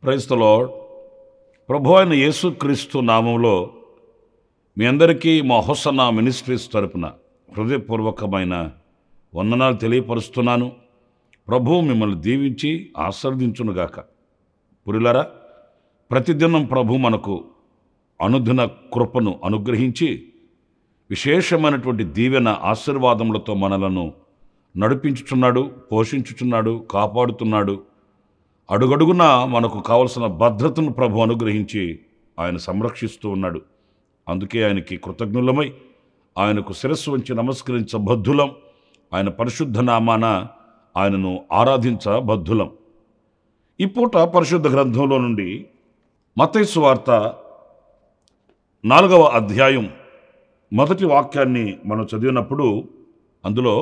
Praise the lord. ప్రభు అయిన యేసుక్రీస్తు నామంలో మీ అందరికీ మా హోసన్నా మినిస్ట్రీస్ తరపున హృదయపూర్వకమైన వందనాలు తెలియపరుస్తున్నాను. ప్రభువు మిమ్మల్ని దీవించి ఆశీర్వదించునుగాక. పురులారా, ప్రతిదినం ప్రభు మనకు అనుదిన కృపను అనుగ్రహించి విశేషమైనటువంటి దీవెన ఆశీర్వాదములతో మనలను నడిపించుచున్నాడు, పోషించుచున్నాడు, కాపాడుతున్నాడు. అడుగడుగునా మనకు కావలసిన భద్రతను ప్రభు అనుగ్రహించి ఆయన సంరక్షిస్తూ ఉన్నాడు. అందుకే ఆయనకి కృతజ్ఞులమై ఆయనకు శిరస్సు వంచి నమస్కరించబద్ధులం. ఆయన పరిశుద్ధ నామాన ఆయనను ఆరాధించబద్ధులం. ఈ పూట పరిశుద్ధ గ్రంథంలో నుండి మత్తయి సువార్త 4వ అధ్యాయం మొదటి వాక్యాన్ని మనం చదివినప్పుడు అందులో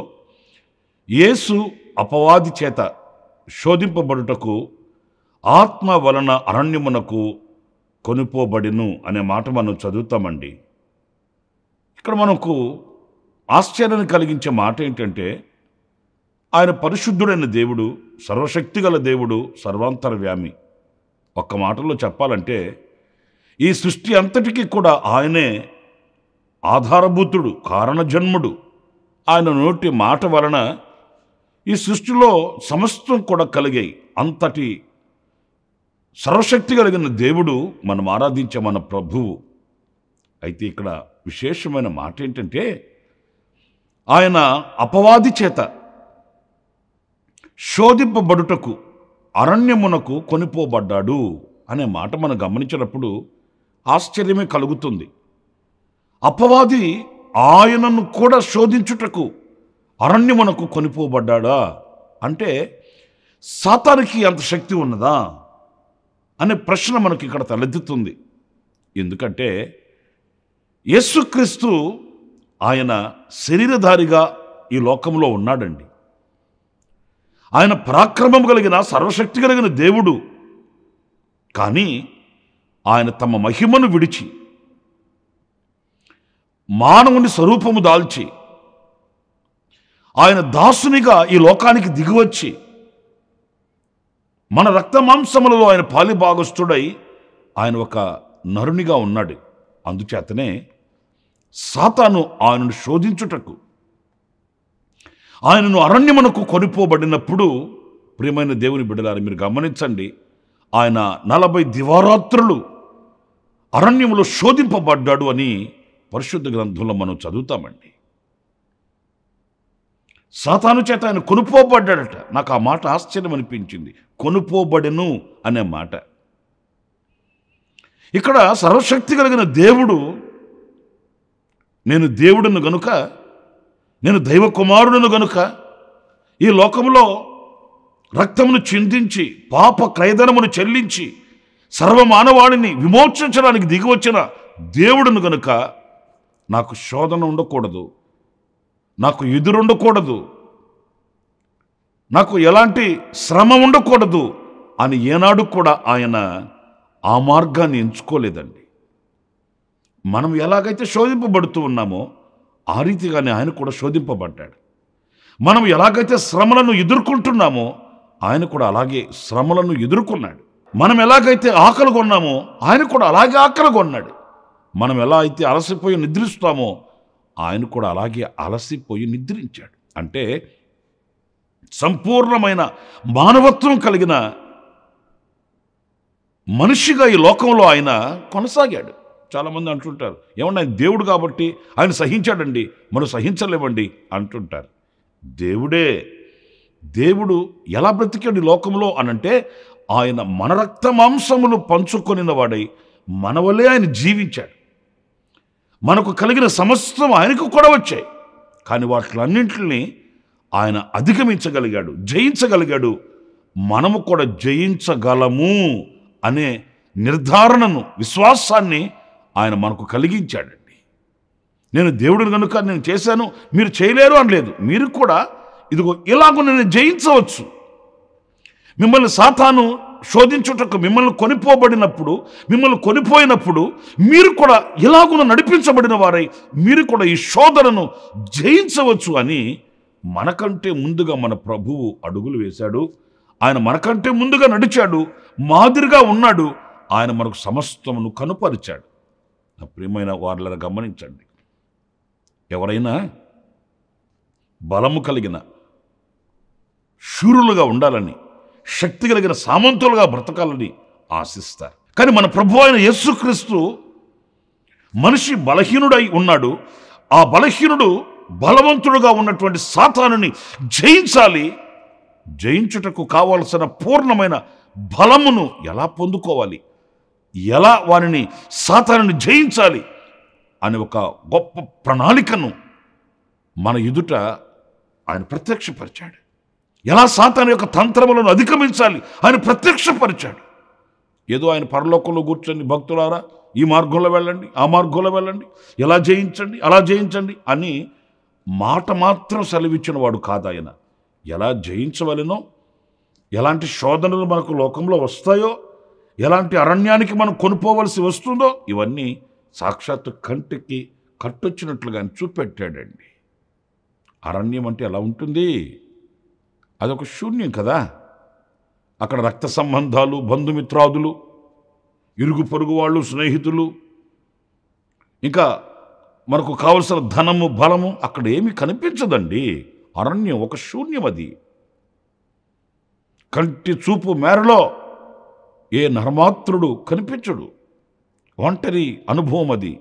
యేసు అపవాది చేత శోధింపబడుటకు ఆత్మ వలన అరణ్యమునకు కొనిపోబడిను అనే మాట మనం చదువుతామండి. ఇక్కడ మనకు ఆశ్చర్యాన్ని కలిగించే మాట ఏంటంటే, ఆయన పరిశుద్ధుడైన దేవుడు, సర్వశక్తి గల దేవుడు, సర్వాంతర్యామి. ఒక్క మాటలో చెప్పాలంటే ఈ సృష్టి అంతటికీ కూడా ఆయనే ఆధారభూతుడు, కారణజన్ముడు. ఆయన నోటి మాట వలన ఈ సృష్టిలో సమస్తం కూడా కలిగాయి. అంతటి సర్వశక్తి కలిగిన దేవుడు మనం ఆరాధించే మన ప్రభువు. అయితే ఇక్కడ విశేషమైన మాట ఏంటంటే, ఆయన అపవాది చేత శోధింపబడుటకు అరణ్యమునకు కొనిపోబడ్డాడు అనే మాట మనం గమనించినప్పుడు ఆశ్చర్యమే కలుగుతుంది. అపవాది ఆయనను కూడా శోధించుటకు అరణ్యమునకు కొనిపోబడ్డాడా అంటే సాతానికి అంత శక్తి ఉన్నదా అనే ప్రశ్న మనకి ఇక్కడ తలెత్తుతుంది. ఎందుకంటే యేసుక్రీస్తు ఆయన శరీరధారిగా ఈ లోకంలో ఉన్నాడండి. ఆయన పరాక్రమం కలిగిన సర్వశక్తి కలిగిన దేవుడు. కానీ ఆయన తమ మహిమను విడిచి మానవుని స్వరూపము దాల్చి ఆయన దాసునిగా ఈ లోకానికి దిగివచ్చి మన రక్తమాంసములలో ఆయన పాలిభాగస్తుడై ఆయన ఒక నరునిగా ఉన్నాడు. అందుచేతనే సాతాను ఆయనను శోధించుటకు ఆయనను అరణ్యమునకు కొనిపోబడినప్పుడు, ప్రియమైన దేవుని బిడ్డలారా మీరు గమనించండి, ఆయన 40 దివారాత్రులు అరణ్యములో శోధింపబడ్డాడు అని పరిశుద్ధ గ్రంథంలో మనం చదువుతామండి. సాతాను చేత ఆయన కొనుపోబడ్డాడట. నాకు ఆ మాట ఆశ్చర్యం అనిపించింది. కొనుపోబడెను అనే మాట. ఇక్కడ సర్వశక్తి కలిగిన దేవుడు, నేను దేవుడును గనుక, నేను దైవ కుమారుడును గనుక ఈ లోకంలో రక్తమును చిందించి పాప క్రయధనమును చెల్లించి సర్వమానవాళిని విమోచించడానికి దిగివచ్చిన దేవుడును గనుక నాకు శోధన ఉండకూడదు, నాకు ఎదురుండకూడదు, నాకు ఎలాంటి శ్రమ ఉండకూడదు అని ఏనాడు కూడా ఆయన ఆ మార్గాన్ని ఎంచుకోలేదండి. మనం ఎలాగైతే శోధింపబడుతూ ఉన్నామో ఆ రీతిగానే ఆయన కూడా శోధింపబడ్డాడు. మనం ఎలాగైతే శ్రమలను ఎదుర్కొంటున్నామో ఆయన కూడా అలాగే శ్రమలను ఎదుర్కొన్నాడు. మనం ఎలాగైతే ఆకలి కొన్నామో ఆయన కూడా అలాగే ఆకలి కొన్నాడు. మనం ఎలా అయితే అలసిపోయి నిద్రిస్తామో ఆయన కూడా అలాగే అలసిపోయి నిద్రించాడు. అంటే సంపూర్ణమైన మానవత్వం కలిగిన మనిషిగా ఈ లోకంలో ఆయన కొనసాగాడు. చాలామంది అంటుంటారు, ఏమన్నా ఆయన దేవుడు కాబట్టి ఆయన సహించాడండి, మనం సహించలేమండి అంటుంటారు. దేవుడు ఎలా బ్రతికాడు ఈ లోకంలో అనంటే, ఆయన మన రక్త మాంసములు పంచుకొనిన వాడై మన వల్లే ఆయన జీవించాడు. మనకు కలిగిన సమస్తం ఆయనకు కూడా వచ్చాయి. కానీ వాటిలన్నింటినీ ఆయన అధిగమించగలిగాడు, జయించగలిగాడు. మనము కూడా జయించగలము అనే నిర్ధారణను, విశ్వాసాన్ని ఆయన మనకు కలిగించాడండి. నేను దేవుడిని కనుక నేను చేశాను, మీరు చేయలేరు అనలేదు. మీరు కూడా ఇదిగో ఇలాగూ నేను జయించవచ్చు. మిమ్మల్ని సాతాను శోధించుటకు మిమ్మల్ని కొనిపోయినప్పుడు మీరు కూడా ఇలాగున నడిపించబడిన వారై మీరు కూడా ఈ శోధనను జయించవచ్చు అని మనకంటే ముందుగా మన ప్రభువు అడుగులు వేశాడు. ఆయన మనకంటే ముందుగా నడిచాడు, మాదిరిగా ఉన్నాడు. ఆయన మనకు సమస్తమును కనుపరిచాడు. నా ప్రియమైన వారులను గమనించండి. ఎవరైనా బలము కలిగిన శూరులుగా ఉండాలని, శక్తి కలిగిన సామంతులుగా బ్రతకాలని ఆశిస్తారు. కానీ మన ప్రభువు అయిన యేసుక్రీస్తు మనిషి బలహీనుడై ఉన్నాడు. ఆ బలహీనుడు బలవంతుడుగా ఉన్నటువంటి సాతానుని జయించాలి. జయించుటకు కావలసిన పూర్ణమైన బలమును ఎలా పొందుకోవాలి, ఎలా వారిని సాతానుని జయించాలి అనే ఒక గొప్ప ప్రణాళికను మన ఎదుట ఆయన ప్రత్యక్షపరిచాడు. ఎలా సాతాను యొక్క తంత్రములను అధిగమించాలి ఆయన ప్రత్యక్షపరిచాడు. ఏదో ఆయన పరలోకంలో కూర్చొని భక్తులారా ఈ మార్గంలో వెళ్ళండి, ఆ మార్గంలో వెళ్ళండి, ఎలా జయించండి, అలా జయించండి అని మాట మాత్రం సెలవిచ్చిన వాడు కాదు ఆయన. ఎలా జయించవలెనో, ఎలాంటి శోధనలు మనకు లోకంలో వస్తాయో, ఎలాంటి అరణ్యానికి మనం కొనుక్కోవలసి వస్తుందో ఇవన్నీ సాక్షాత్తు కంటికి కట్టొచ్చినట్లుగా ఆయన చూపెట్టాడండి. అరణ్యం అంటే ఎలా ఉంటుంది? అదొక శూన్యం కదా. అక్కడ రక్త సంబంధాలు, బంధుమిత్రాదులు, ఇరుగు పొరుగు వాళ్ళు, స్నేహితులు, ఇంకా మనకు కావలసిన ధనము, బలము అక్కడ ఏమీ కనిపించదండి. అరణ్యం ఒక శూన్యం. అది కంటి చూపు మేరలో ఏ నరమాత్రుడు కనిపించడు. ఒంటరి అనుభవం అది,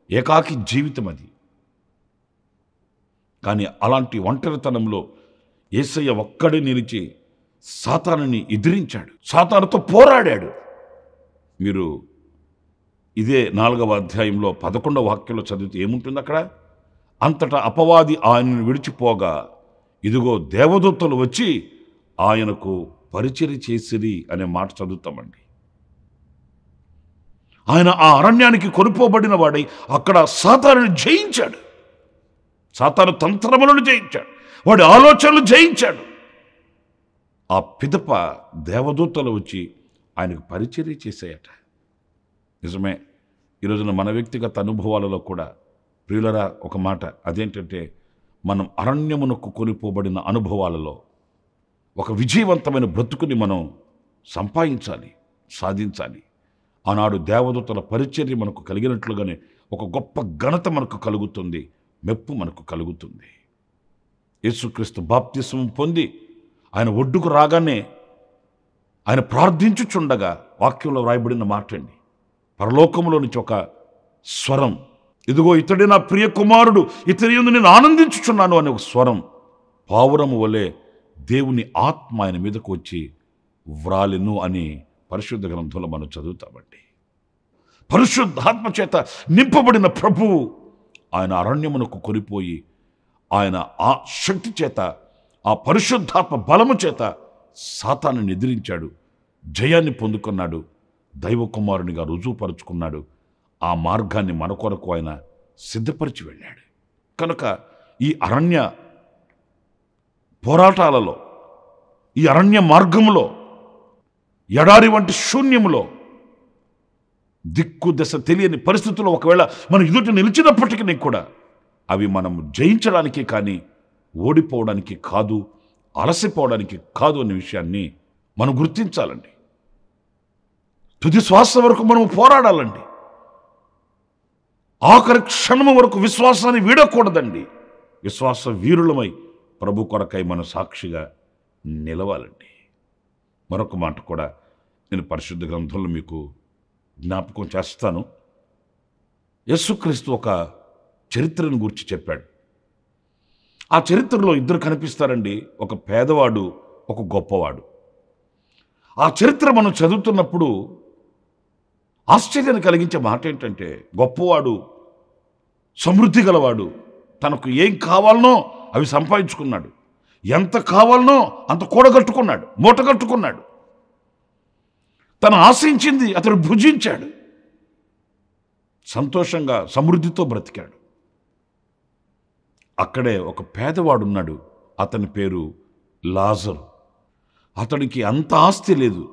ఏకాకి జీవితం అది. కానీ అలాంటి ఒంటరితనంలో యేసయ్య ఒక్కడే నిలిచి సాతానుని ఎదిరించాడు, సాతానుతో పోరాడాడు. మీరు ఇదే 4వ అధ్యాయంలో 11వ వాక్యంలో చదివితే ఏముంటుంది అక్కడ? అంతటా అపవాది ఆయనను విడిచిపోగా ఇదిగో దేవదూతలు వచ్చి ఆయనకు పరిచర్య చేసిరి అనే మాట చదువుతామండి. ఆయన ఆ అరణ్యానికి కొనుక్కోబడిన వాడై అక్కడ సాతానుని జయించాడు, సాతాను తంత్రములను జయించాడు, వాడి ఆలోచనలు జయించాడు. ఆ పిదప దేవదూతలు వచ్చి ఆయనకు పరిచర్య చేశాయట. నిజమే. ఈరోజున మన వ్యక్తిగత అనుభవాలలో కూడా ప్రియులరా ఒక మాట, అదేంటంటే మనం అరణ్యమునకు కొనిపోబడిన అనుభవాలలో ఒక విజయవంతమైన బ్రతుకుని మనం సంపాదించాలి, సాధించాలి. ఆనాడు దేవదూతల పరిచర్య మనకు కలిగినట్లుగానే ఒక గొప్ప ఘనత మనకు కలుగుతుంది, మెప్పు మనకు కలుగుతుంది. యేసుక్రీస్తు బాప్తిస్మం పొంది ఆయన ఒడ్డుకు రాగానే ఆయన ప్రార్థించుచుండగా వాక్యంలో వ్రాయబడిన మాట అండి, పరలోకములో నుంచి ఒక స్వరం, ఇదిగో ఇతడే నా ప్రియ కుమారుడు, ఇతని యందు నేను ఆనందించుచున్నాను అనే ఒక స్వరం పావురము వలె దేవుని ఆత్మ ఆయన మీదకు వచ్చి వ్రాలెను అని పరిశుద్ధ గ్రంథంలో మనం చదువుతామండి. పరిశుద్ధాత్మ చేత నింపబడిన ప్రభువు ఆయన అరణ్యమునకు కొనిపోయి ఆయన ఆ శక్తి చేత, ఆ పరిశుద్ధాత్మ బలము చేత సాతానుని ఎదిరించాడు, జయాన్ని పొందుకున్నాడు, దైవ కుమారునిగా రుజువుపరుచుకున్నాడు. ఆ మార్గాన్ని మన కొరకు ఆయన సిద్ధపరిచి వెళ్ళాడు. కనుక ఈ అరణ్య పోరాటాలలో, ఈ అరణ్య మార్గములో, ఎడారి వంటి శూన్యములో, దిక్కు దశ తెలియని పరిస్థితుల్లో ఒకవేళ మనం ఎదుట నిలిచినప్పటికీ కూడా అవి మనం జయించడానికి కానీ ఓడిపోవడానికి కాదు, అలసిపోవడానికి కాదు అనే విషయాన్ని మనం గుర్తించాలండి. తుది శ్వాస వరకు మనం పోరాడాలండి. ఆఖరి క్షణము వరకు విశ్వాసాన్ని వీడకూడదండి. విశ్వాస వీరులమై ప్రభు కొరకై మనం సాక్షిగా నిలవాలండి. మరొక మాట కూడా నేను పరిశుద్ధ గ్రంథంలో మీకు జ్ఞాపకం చేస్తాను. యేసుక్రీస్తు ఒక చరిత్రను గురించి చెప్పాడు. ఆ చరిత్రలో ఇద్దరు కనిపిస్తారండి, ఒక పేదవాడు, ఒక గొప్పవాడు. ఆ చరిత్ర మనం చదువుతున్నప్పుడు ఆశ్చర్యాన్ని కలిగించే మాట ఏంటంటే, గొప్పవాడు, సమృద్ధి గలవాడు, తనకు ఏం కావాలనో అవి సంపాదించుకున్నాడు. ఎంత కావాలనో అంత కూడగట్టుకున్నాడు, మూటగట్టుకున్నాడు. తను ఆశించింది అతడు భుజించాడు, సంతోషంగా సమృద్ధితో బ్రతికాడు. అక్కడే ఒక పేదవాడున్నాడు, అతని పేరు లాజరు. అతడికి అంత ఆస్తి లేదు,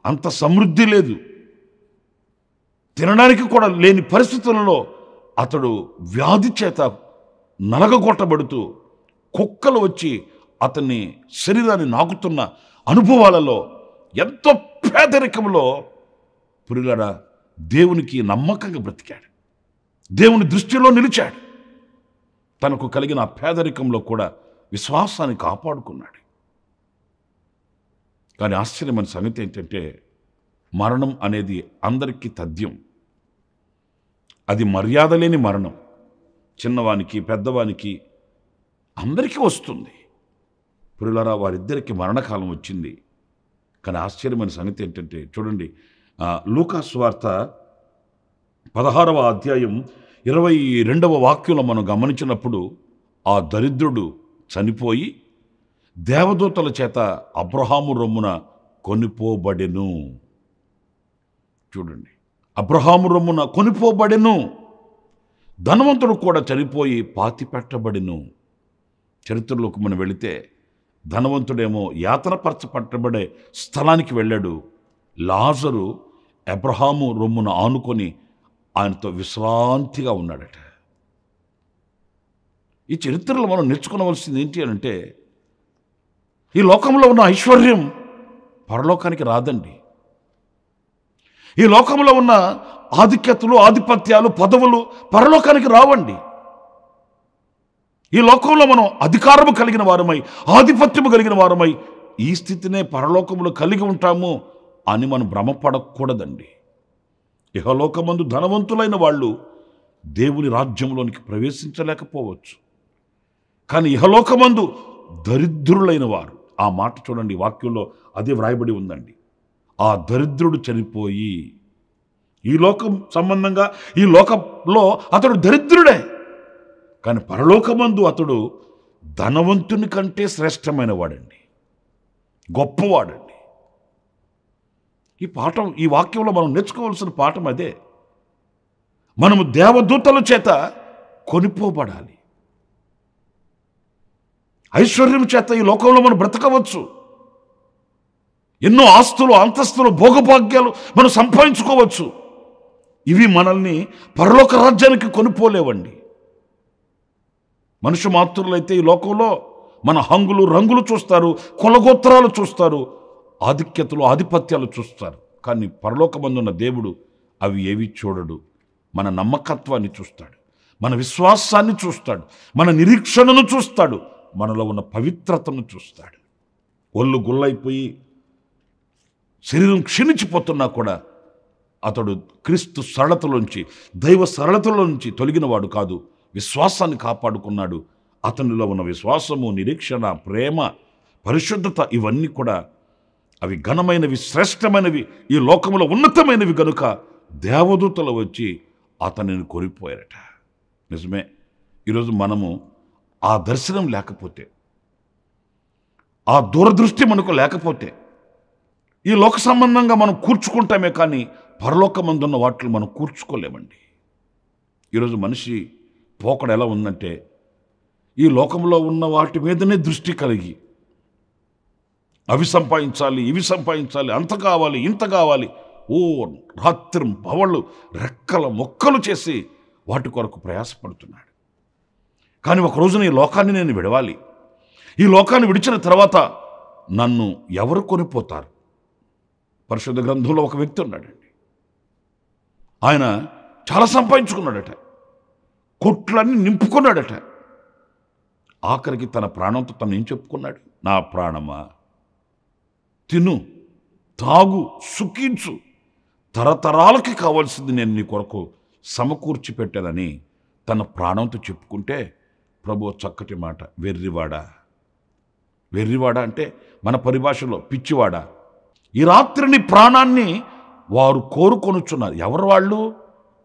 అంత సమృద్ధి లేదు, తినడానికి కూడా లేని పరిస్థితులలో అతడు వ్యాధి చేత నలగగొట్టబడుతూ కుక్కలు వచ్చి అతన్ని శరీరాన్ని నాకుతున్న అనుభవాలలో ఎంతో పేదరికంలో పురిలరా దేవునికి నమ్మకంగా బ్రతికాడు, దేవుని దృష్టిలో నిలిచాడు. తనకు కలిగిన ఆ పేదరికంలో కూడా విశ్వాసాన్ని కాపాడుకున్నాడు. కానీ ఆశ్చర్యమైన సంగతి ఏంటంటే మరణం అనేది అందరికీ తథ్యం. అది మర్యాద లేని మరణం. చిన్నవానికి పెద్దవానికి అందరికీ వస్తుంది. పురులారా వారిద్దరికి మరణకాలం వచ్చింది. కానీ ఆశ్చర్యమైన సంగతి ఏంటంటే చూడండి, లూకా సువార్త 16వ అధ్యాయం 22వ వాక్యంలో మనం గమనించినప్పుడు ఆ దరిద్రుడు చనిపోయి దేవదూతల చేత అబ్రహాము రొమ్మున కొనిపోబడెను. చూడండి, అబ్రహాము రొమ్మున కొనిపోబడెను. ధనవంతుడు కూడా చనిపోయి పాతిపెట్టబడెను. చరిత్రలోకి మనం వెళితే ధనవంతుడేమో యాతనపరచబడే స్థలానికి వెళ్ళాడు. లాజరు అబ్రహాము రొమ్మున ఆనుకొని ఆయనతో విశ్రాంతిగా ఉన్నాడట. ఈ చరిత్రలో మనం నేర్చుకోవలసింది ఏంటి అంటే ఈ లోకంలో ఉన్న ఐశ్వర్యం పరలోకానికి రాదండి. ఈ లోకంలో ఉన్న ఆధిక్యతలు, ఆధిపత్యాలు, పదవులు పరలోకానికి రావండి. ఈ లోకంలో మనం అధికారము కలిగిన వారమై, ఆధిపత్యము కలిగిన వారమై ఈ స్థితినే పరలోకములో కలిగి ఉంటాము అని మనం భ్రమపడకూడదండి. ఇహలోకమందు ధనవంతులైన వాళ్ళు దేవుని రాజ్యంలోనికి ప్రవేశించలేకపోవచ్చు. కానీ ఇహలోకమందు దరిద్రులైన వారు, ఆ మాట చూడండి, వాక్యంలో అదే వ్రాయబడి ఉందండి. ఆ దరిద్రుడు చనిపోయి, ఈ లోకం సంబంధంగా ఈ లోకంలో అతడు దరిద్రుడే, కానీ పరలోకమందు అతడు ధనవంతుని కంటే శ్రేష్టమైన వాడండి, గొప్పవాడండి. ఈ పాఠం, ఈ వాక్యంలో మనం నేర్చుకోవాల్సిన పాఠం అదే. మనము దేవదూతల చేత కొనిపోబడాలి. ఐశ్వర్యం చేత ఈ లోకంలో మనం బ్రతకవచ్చు. ఎన్నో ఆస్తులు, అంతస్తులు, భోగభాగ్యాలు మనం సంపాదించుకోవచ్చు. ఇవి మనల్ని పరలోక రాజ్యానికి కొనిపోలేవండి. మనుష్య మాతృలైతే ఈ లోకంలో మన హంగులు రంగులు చూస్తారు, కులగోత్రాలు చూస్తారు, ఆధిక్యతలు, ఆధిపత్యాలు చూస్తారు. కానీ పరలోకమందున్న దేవుడు అవి ఏవి చూడడు. మన నమ్మకత్వాన్ని చూస్తాడు, మన విశ్వాసాన్ని చూస్తాడు, మన నిరీక్షణను చూస్తాడు, మనలో ఉన్న పవిత్రతను చూస్తాడు. ఒళ్ళు గుల్లైపోయి శరీరం క్షీణించిపోతున్నా కూడా అతడు క్రీస్తు సరళతలోంచి, దైవ సరళతలోంచి తొలగినవాడు కాదు. విశ్వాసాన్ని కాపాడుకున్నాడు. అతనిలో ఉన్న విశ్వాసము, నిరీక్షణ, ప్రేమ, పరిశుద్ధత ఇవన్నీ కూడా అవి ఘనమైనవి, శ్రేష్టమైనవి, ఈ లోకంలో ఉన్నతమైనవి గనుక దేవదూతలు వచ్చి అతనిని కొనిపోయారట. నిజమే. ఈరోజు మనము ఆ దర్శనం లేకపోతే, ఆ దూరదృష్టి మనకు లేకపోతే ఈ లోక సంబంధంగా మనం కూర్చుకుంటామే కానీ పరలోకమందున్న వాటిని మనం కూర్చుకోలేమండి. ఈరోజు మనిషి పోకడ ఎలా ఉందంటే ఈ లోకంలో ఉన్న వాటి మీదనే దృష్టి కలిగి అవి సంపాదించాలి, ఇవి సంపాదించాలి, అంత కావాలి, ఇంత కావాలి, ఓ రాత్రి పవళ్ళు రెక్కల మొక్కలు చేసి వాటి కొరకు ప్రయాసపడుతున్నాడు. కానీ ఒక రోజున ఈ లోకాన్ని నేను విడవాలి. ఈ లోకాన్ని విడిచిన తర్వాత నన్ను ఎవరు కొనిపోతారు? పరిశుద్ధ గ్రంథంలో ఒక వ్యక్తి ఉన్నాడండి. ఆయన చాలా సంపాదించుకున్నాడట, కొట్లన్నీ నింపుకున్నాడట. ఆఖరికి తన ప్రాణంతో తను ఏం చెప్పుకున్నాడు? నా ప్రాణమా, తిను, తాగు, సుఖించు, తరతరాలకి కావాల్సింది నేను నీ కొరకు సమకూర్చి పెట్టానని తన ప్రాణంతో చెప్పుకుంటే ప్రభు చక్కటి మాట, వెర్రివాడా. వెర్రివాడా అంటే మన పరిభాషలో పిచ్చివాడా. ఈ రాత్రి నీ ప్రాణాన్ని వారు కోరుకొనుచున్నారు. ఎవరు వాళ్ళు?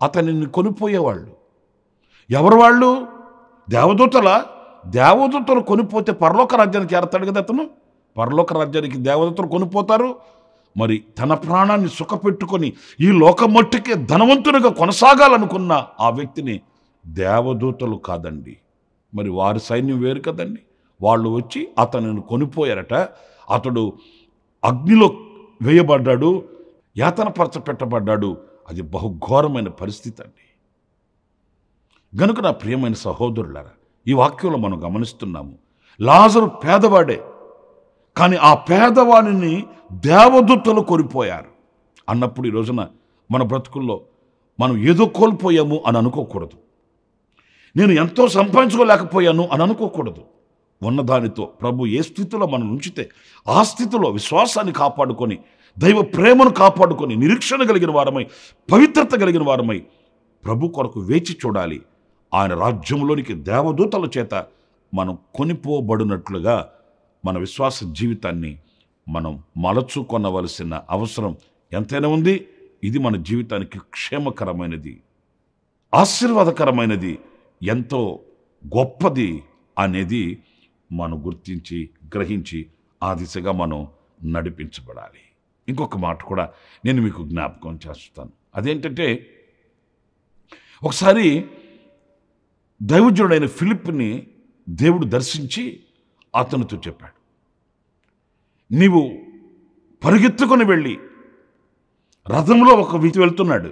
అతనిని కొనిపోయేవాళ్ళు. ఎవరు వాళ్ళు? దేవదూతల దేవదూతలు కొనిపోతే పరలోక రాజ్యానికి ఏరతాడు కదా అతను. పరలోక రాజ్యానికి దేవదూతలు కొనిపోతారు. మరి తన ప్రాణాన్ని సుఖపెట్టుకొని ఈ లోకమట్టుకే ధనవంతునిగా కొనసాగాలనుకున్న ఆ వ్యక్తిని దేవదూతలు కాదండి, మరి వారి సైన్యం వేరు కదండి, వాళ్ళు వచ్చి అతనిని కొనిపోయారట. అతడు అగ్నిలో వేయబడ్డాడు, యాతనపరచపెట్టబడ్డాడు. అది బహుఘోరమైన పరిస్థితి అండి. గనుక నా ప్రియమైన సహోదరులారా, ఈ వాక్యంలో మనం గమనిస్తున్నాము, లాజరు పేదవాడే, కానీ ఆ పేదవాడిని దేవదూతలు కొనిపోయారు అన్నప్పుడు ఈ రోజున మన బ్రతుకుల్లో మనం ఏదో కోల్పోయాము అని అనుకోకూడదు. నేను ఎంతో సంపాదించుకోలేకపోయాను అని అనుకోకూడదు. ఉన్నదానితో ప్రభు ఏ స్థితిలో మనం ఉంచితే ఆ స్థితిలో విశ్వాసాన్ని కాపాడుకొని, దైవ ప్రేమను కాపాడుకొని, నిరీక్షణ కలిగిన వారమై, పవిత్రత కలిగిన వారమై ప్రభు కొరకు వేచి చూడాలి. ఆయన రాజ్యంలోనికి దేవదూతల చేత మనం కొనిపోబడినట్లుగా మన విశ్వాస జీవితాన్ని మనం మలచుకొనవలసిన అవసరం ఎంతైనా ఉంది. ఇది మన జీవితానికి క్షేమకరమైనది, ఆశీర్వాదకరమైనది, ఎంతో గొప్పది అనేది మనం గుర్తించి గ్రహించి ఆ దిశగా మనం నడిపించబడాలి. ఇంకొక మాట కూడా నేను మీకు జ్ఞాపకం చేస్తాను. అదేంటంటే, ఒకసారి దైవజనుడైన ఫిలిప్ని దేవుడు దర్శించి అతనితో చెప్పాడు, నీవు పరిగెత్తుకొని వెళ్ళి రథంలో ఒక వ్యక్తి వెళ్తున్నాడు,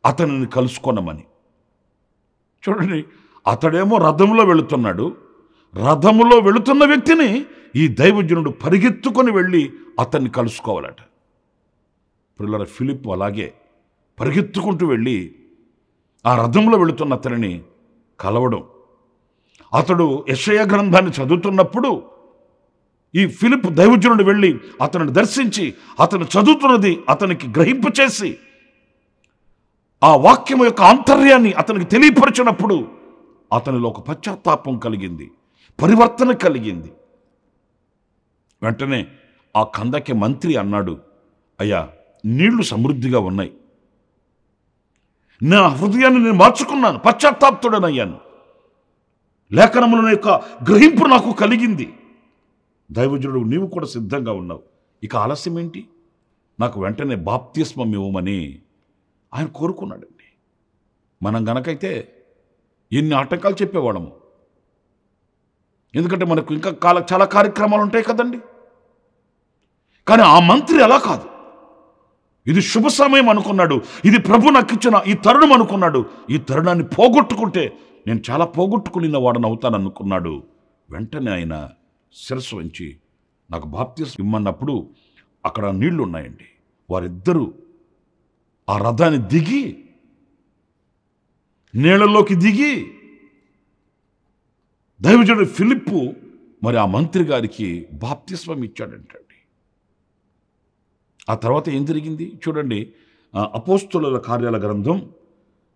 అతనిని కలుసుకొనమని. చూడండి, అతడేమో రథంలో వెళుతున్నాడు, రథములో వెళుతున్న వ్యక్తిని ఈ దైవజనుడు పరిగెత్తుకొని వెళ్ళి అతన్ని కలుసుకోవాలట. పిల్లల ఫిలిప్ అలాగే పరిగెత్తుకుంటూ వెళ్ళి ఆ రథంలో వెళుతున్న అతనిని కలవడం. అతడు యెషయా గ్రంథాన్ని చదువుతున్నప్పుడు ఈ ఫిలిప్ దైవజనుడు వెళ్ళి అతనిని దర్శించి అతను చదువుతున్నది అతనికి గ్రహింపు చేసి ఆ వాక్యం యొక్క ఆంతర్యాన్ని అతనికి తెలియపరిచినప్పుడు అతనిలో ఒక పశ్చాత్తాపం కలిగింది, పరివర్తన కలిగింది. వెంటనే ఆ కందకి మంత్రి అన్నాడు, అయ్యా, నీళ్లు సమృద్ధిగా ఉన్నాయి, నా హృదయాన్ని నేను మార్చుకున్నాను, పశ్చాత్తాప్తుడనయ్యాను, లేఖనముల యొక్క గ్రహింపు నాకు కలిగింది, దైవజనుడు నీవు కూడా సిద్ధంగా ఉన్నావు, ఇక ఆలస్యం ఏంటి, నాకు వెంటనే బాప్తిస్మం ఇవ్వమని ఆయన కోరుకున్నాడండి. మనం గనకైతే ఎన్ని ఆటంకాలు చెప్పేవాడము, ఎందుకంటే మనకు ఇంకా చాలా కార్యక్రమాలు ఉంటాయి కదండి. కానీ ఆ మంత్రి అలా కాదు, ఇది శుభ సమయం అనుకున్నాడు, ఇది ప్రభు నాకు ఇచ్చిన ఈ తరుణం అనుకున్నాడు, ఈ తరుణాన్ని పోగొట్టుకుంటే నేను చాలా పోగొట్టుకున్న వాడని అవుతాను అనుకున్నాడు. వెంటనే ఆయన శిరస్సు వంచి నాకు బాప్తిస్మం ఇమ్మన్నప్పుడు అక్కడ నీళ్లు ఉన్నాయండి. వారిద్దరూ ఆ రథాన్ని దిగి నీళ్లలోకి దిగి దైవజనుడు ఫిలిప్పు మరి ఆ మంత్రి గారికి బాప్తిస్మం ఇచ్చాడంటండి. ఆ తర్వాత ఏం జరిగింది చూడండి. అపోస్తలుల కార్యాల గ్రంథం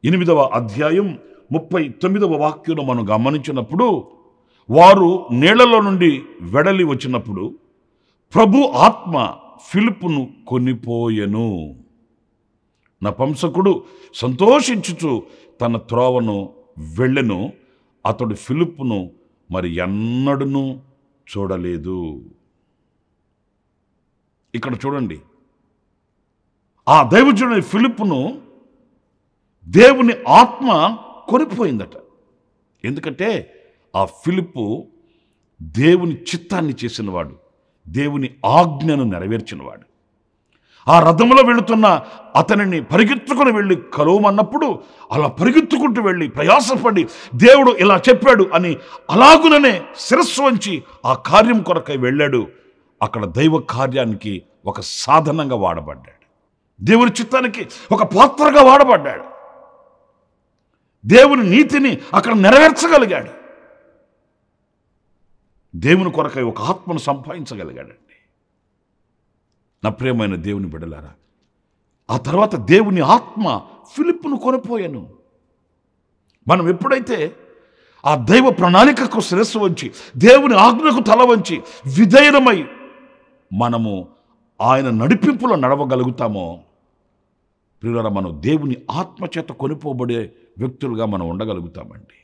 8వ అధ్యాయం 39వ వాక్యంలో మనం గమనించినప్పుడు, వారు నీళ్లలో నుండి వెడలి వచ్చినప్పుడు ప్రభు ఆత్మ ఫిలిప్పును కొనిపోయెను. నపుంసకుడు సంతోషించుచు తన త్రోవను వెళ్ళెను, అతడు ఫిలిప్పును మరి ఎన్నడూను చూడలేదు. ఇక్కడ చూడండి, ఆ దైవజనుడి ఫిలిప్పును దేవుని ఆత్మ కొనిపోయిందట. ఎందుకంటే ఆ ఫిలిప్పు దేవుని చిత్తాన్ని చేసినవాడు, దేవుని ఆజ్ఞను నెరవేర్చినవాడు. ఆ రథంలో వెళుతున్న అతనిని పరిగెత్తుకుని వెళ్ళి కలవమన్నప్పుడు అలా పరిగెత్తుకుంటూ వెళ్ళి ప్రయాసపడి దేవుడు ఇలా చెప్పాడు అని అలాగుననే శిరస్సు వంచి ఆ కార్యం కొరకై వెళ్ళాడు. అక్కడ దైవ కార్యానికి ఒక సాధనంగా వాడబడ్డాడు, దేవుని చిత్తానికి ఒక పాత్రగా వాడబడ్డాడు, దేవుని నీతిని అక్కడ నెరవేర్చగలిగాడు, దేవుని కొరకై ఒక ఆత్మను సంపాదించగలిగాడండి. నా ప్రియమైన దేవుని బిడ్డలారా, ఆ తర్వాత దేవుని ఆత్మ ఫిలిప్పును కొనిపోయాను. మనం ఎప్పుడైతే ఆ దైవ ప్రణాళికకు శిరస్సు వంచి దేవుని ఆజ్ఞకు తల వంచి విధేయమై మనము ఆయన నడిపింపులో నడవగలుగుతామో ప్రియులారా, మనం దేవుని ఆత్మ చేత కొనిపోబడే వ్యక్తులుగా మనం ఉండగలుగుతామండి.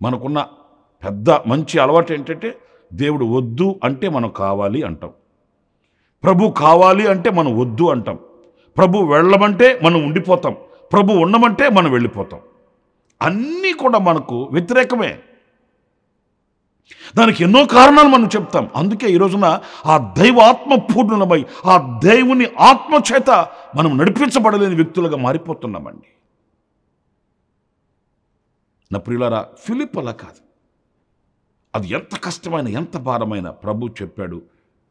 మనకున్న పెద్ద మంచి అలవాటు ఏంటంటే దేవుడు వద్దు అంటే మనం కావాలి అంటాం, ప్రభు కావాలి అంటే మనం వద్దు అంటాం, ప్రభు వెళ్ళమంటే మనం ఉండిపోతాం, ప్రభు ఉండమంటే మనం వెళ్ళిపోతాం. అన్నీ కూడా మనకు వ్యతిరేకమే. దానికి ఎన్నో కారణాలు మనం చెప్తాం. అందుకే ఈ రోజున ఆ దైవ ఆత్మ పూర్ణమై ఆ దేవుని ఆత్మ చేత మనం నడిపించబడలేని వ్యక్తులుగా మారిపోతున్నామండి. నా ప్రియులారా, ఫిలిప్ అలా కాదు. అది ఎంత కష్టమైన ఎంత భారమైన ప్రభు చెప్పాడు,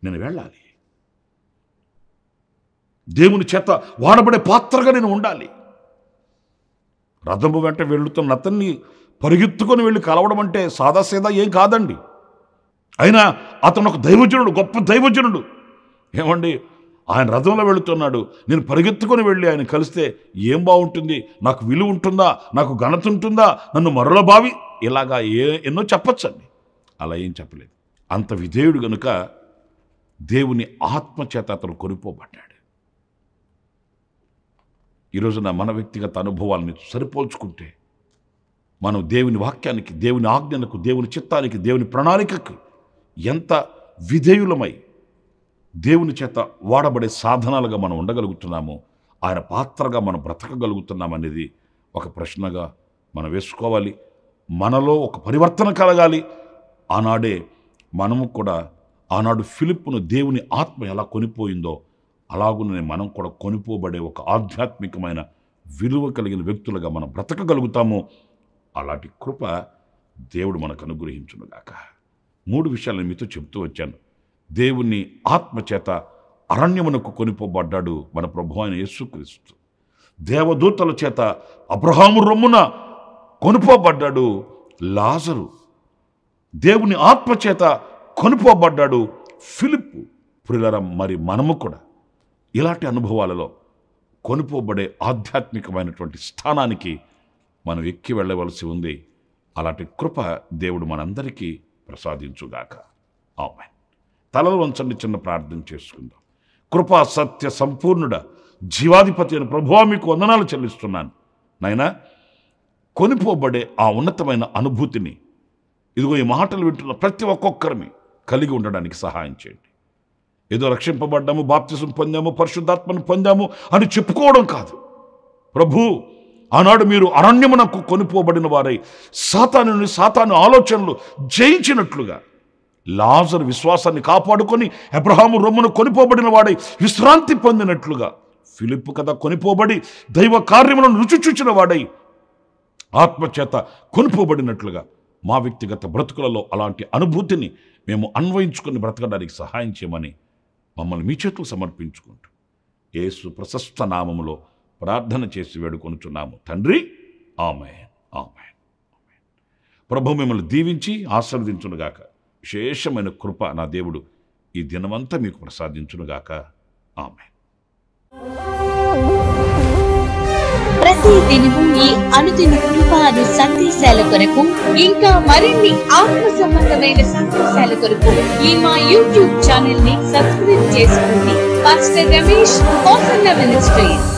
నేను వెళ్ళాలి, దేవుని చేత వాడబడే పాత్రగా నేను ఉండాలి. రథము వెంట వెళుతున్న అతన్ని పరిగెత్తుకొని వెళ్ళి కలవడం అంటే సాదాసీదా ఏం కాదండి. అయినా అతను ఒక దైవజనుడు, గొప్ప దైవజనుడు. ఏమండి, ఆయన రథంలో వెళుతున్నాడు, నేను పరిగెత్తుకొని వెళ్ళి ఆయన కలిస్తే ఏం బాగుంటుంది, నాకు విలువ ఉంటుందా, నాకు ఘనత ఉంటుందా, నన్ను మరల భావి, ఇలాగా ఎన్నో చెప్పచ్చండి. అలా ఏం చెప్పలేదు. అంత విధేయుడు గనుక దేవుని ఆత్మచేత అతను కొనిపోబడ్డాడు. ఈరోజున మన వ్యక్తిగత అనుభవాలని సరిపోల్చుకుంటే మనం దేవుని వాక్యానికి, దేవుని ఆజ్ఞలకు, దేవుని చిత్తానికి, దేవుని ప్రణాళికకు ఎంత విధేయులమై దేవుని చేత వాడబడే సాధనాలుగా మనం ఉండగలుగుతున్నామో, ఆయన పాత్రగా మనం బ్రతకగలుగుతున్నామనేది ఒక ప్రశ్నగా మనం వేసుకోవాలి. మనలో ఒక పరివర్తన కలగాలి. ఆనాడే మనము కూడా, ఆనాడు ఫిలిప్పును దేవుని ఆత్మ ఎలా కొనిపోయిందో అలాగునే మనం కూడా కొనిపోబడే ఒక ఆధ్యాత్మికమైన విలువ కలిగిన వ్యక్తులుగా మనం బ్రతకగలుగుతాము. అలాంటి కృప దేవుడు మనకు అనుగ్రహించునుగాక. 3 విషయాలను మీతో చెప్తూ వచ్చాను. దేవుని ఆత్మచేత అరణ్యమునకు కొనిపోబడ్డాడు మన ప్రభువైన అయిన యేసుక్రీస్తు. దేవదూతల చేత అబ్రహాము రొమ్మున కొనిపోబడ్డాడు లాజరు. దేవుని ఆత్మచేత కొనిపోబడ్డాడు ఫిలిప్పు. ప్రియులారా, మరి మనము కూడా ఇలాంటి అనుభవాలలో కొనిపోబడే ఆధ్యాత్మికమైనటువంటి స్థానానికి మనం ఎక్కి వెళ్ళవలసి ఉంది. అలాంటి కృప దేవుడు మనందరికీ ప్రసాదించుగాక. ఆమేన్. తలలు వంచండి, చిన్న ప్రార్థన చేసుకుందాం. కృపా సత్య సంపూర్ణుడ జీవాధిపతి అయిన ప్రభువా, మీకు వందనాలు చెల్లిస్తున్నాను. నాయనా, కొనిపోబడే ఆ ఉన్నతమైన అనుభూతిని ఇదిగో ఈ మాటలు వింటున్న ప్రతి ఒక్కొక్కరిని కలిగి ఉండడానికి సహాయం చేయండి. ఏదో రక్షింపబడ్డాము, బాప్తిసం పొందాము, పరిశుద్ధాత్మను పొందాము అని చెప్పుకోవడం కాదు. ప్రభు, ఆనాడు మీరు అరణ్యమునకు కొనిపోబడిన వారై సాతాను ఆలోచనలు జయించినట్లుగా లాజరు విశ్వాసాన్ని కాపాడుకొని అబ్రహాము రొమ్మును కొనిపోబడిన వాడై విశ్రాంతి పొందినట్లుగా ఫిలిప్పు కథ కొనిపోబడి దైవ కార్యములను రుచి చూచిన వాడై ఆత్మచేత కొనిపోబడినట్లుగా మా వ్యక్తిగత బ్రతుకులలో అలాంటి అనుభూతిని మేము అన్వయించుకొని బ్రతకడానికి సహాయం చేయమని మమ్మల్ని మీ చేతులు సమర్పించుకుంటూ యేసు ప్రశస్త నామములో ప్రార్థన చేసి వేడుకొనుచున్నాము తండ్రి. ఆమేన్, ఆమేన్, ఆమేన్. ప్రభు మిమ్మల్ని దీవించి ఆశీర్వదించునుగాక. విశేషమైన కృప నా దేవుడు ఈ దినమంతా మీకు ప్రసాదించునుగాక. ఆమేన్. ప్రతి దినము ఈ అనుదిన కృపాను సందేశాల కొరకు, ఇంకా మరిన్ని ఆత్మ సంబంధమైన సందేశాల కొరకు ఈ మా యూట్యూబ్ ఛానల్ ని సబ్స్క్రైబ్ చేసుకోండి. Pastor Ramesh, hosanna ministries.